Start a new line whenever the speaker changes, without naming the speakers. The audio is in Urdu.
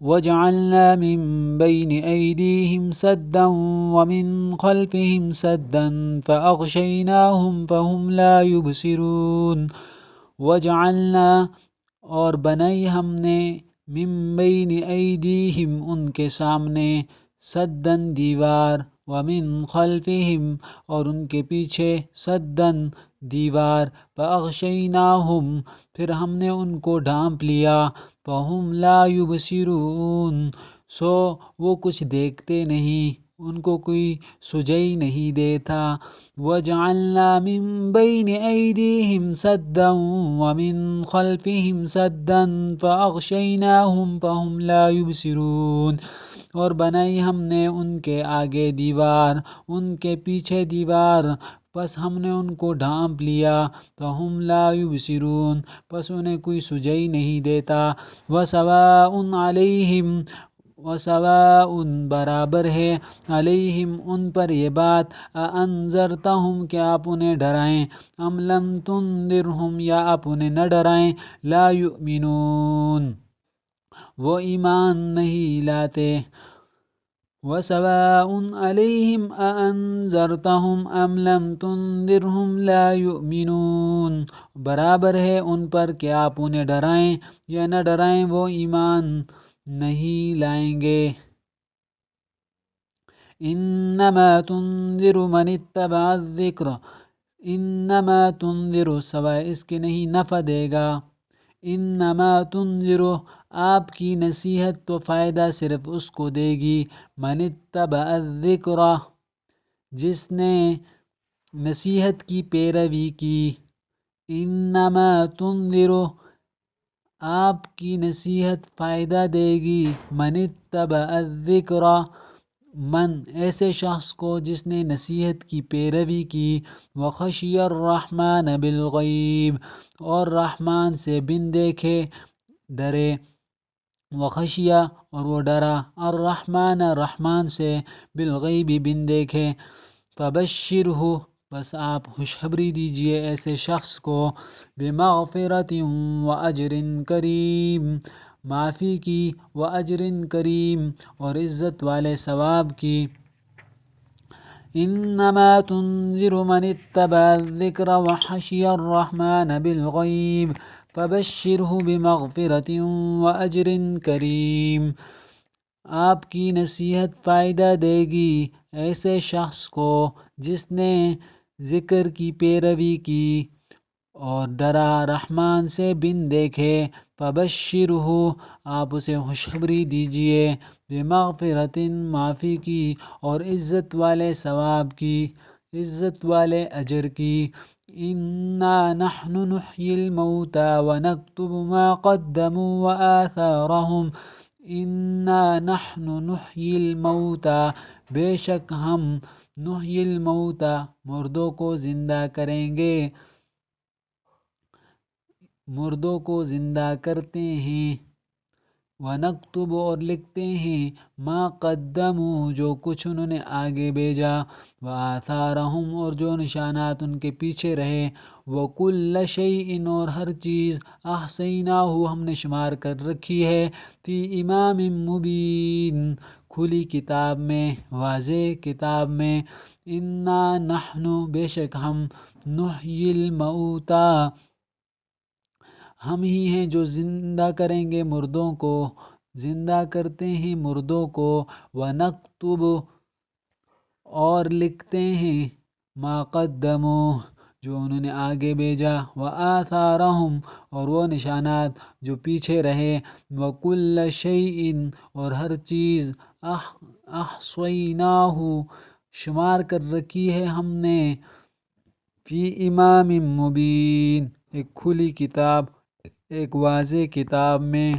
وجعلنا من بين أيديهم سدا ومن خلفهم سدا فأغشيناهم فهم لا يبصرون وجعلنا اور بنائی ہم نے من بین ایدیہم ان کے سامنے سدن دیوار ومن خلفہم اور ان کے پیچھے سدن دیوار فاغشیناہم پھر ہم نے ان کو ڈھانپ لیا فہم لا یبصرون سو وہ کچھ دیکھتے نہیں ان کو کوئی سجائی نہیں دیتا وجعلنا من بین ایدیہم سدا ومن خلفہم سدا فاغشیناہم فہم لا یبصرون اور بنائی ہم نے ان کے آگے دیوار ان کے پیچھے دیوار پس ہم نے ان کو ڈھانپ لیا فہم لا یبصرون پس انہیں کوئی سجائی نہیں دیتا وسواء برابر ہے علیہم ان پر یہ بات انذرتہم کہ آپ انہیں ڈرائیں ام لم تنذرہم یا آپ انہیں نہ ڈرائیں لا یؤمنون وہ ایمان نہیں لاتے وسواء علیہم انذرتہم ام لم تنذرہم لا یؤمنون برابر ہے ان پر کہ آپ انہیں ڈرائیں یا نہ ڈرائیں وہ ایمان نہیں لائیں گے انما تنذر من اتبع الذکر انما تنذر سوائے اس کے نہیں نفع دے گا انما تنذر آپ کی نصیحت تو فائدہ صرف اس کو دے گی من اتبع الذکر جس نے نصیحت کی پیروی کی انما تنذر آپ کی نصیحت فائدہ دے گی من اتبع الذکر من ایسے شخص کو جس نے نصیحت کی پیروی کی وخشی الرحمن بالغیب اور رحمان سے بن دیکھے ڈرے وخشیہ اور وہ ڈرا الرحمن رحمان سے بالغیب بن دیکھے فبشرہ بس آپ خوشخبری دیجئے ایسے شخص کو بمغفرت و اجر کریم معافی کی و اجر کریم اور عزت والے ثواب کی انما تنذر من اتبع الذکر وخشی الرحمن بالغیب فبشرہ بمغفرت و اجر کریم آپ کی نصیحت فائدہ دے گی ایسے شخص کو جس نے ذکر کی پیروی کی اور ڈرا رحمان سے بن دیکھے فبشرہ آپ اسے خوشخبری دیجئے بمغفرت معافی کی اور عزت والے ثواب کی عزت والے اجر کی انا نحن نحیی الموتى ونکتب ما قدموا وآثارهم انا نحن نحیی الموتى بے شک ہم نحیی الموتى مردوں کو زندہ کریں گے مردوں کو زندہ کرتے ہیں وَنَكْتُبُ اور لکھتے ہیں ما قدموا جو کچھ انہوں نے آگے بھیجا وآثارہم اور جو نشانات ان کے پیچھے رہے وَكُلَّ شَيْءٍ اور ہر چیز احصیناہ ہم نے شمار کر رکھی ہے فی امام مبین کھلی کتاب میں واضح کتاب میں انا نحن بے شک ہم نحیی الموتى ہم ہی ہیں جو زندہ کریں گے مردوں کو زندہ کرتے ہیں مردوں کو وَنَكْتُبُ اور لکھتے ہیں ما قدموا جو انہوں نے آگے بھیجا وآثارہم اور وہ نشانات جو پیچھے رہے وَكُلَّ شَيْءٍ اور ہر چیز احصیناہ شمار کر رکھی ہے ہم نے فی امام مبین ایک کھلی کتاب ایک واضح کتاب میں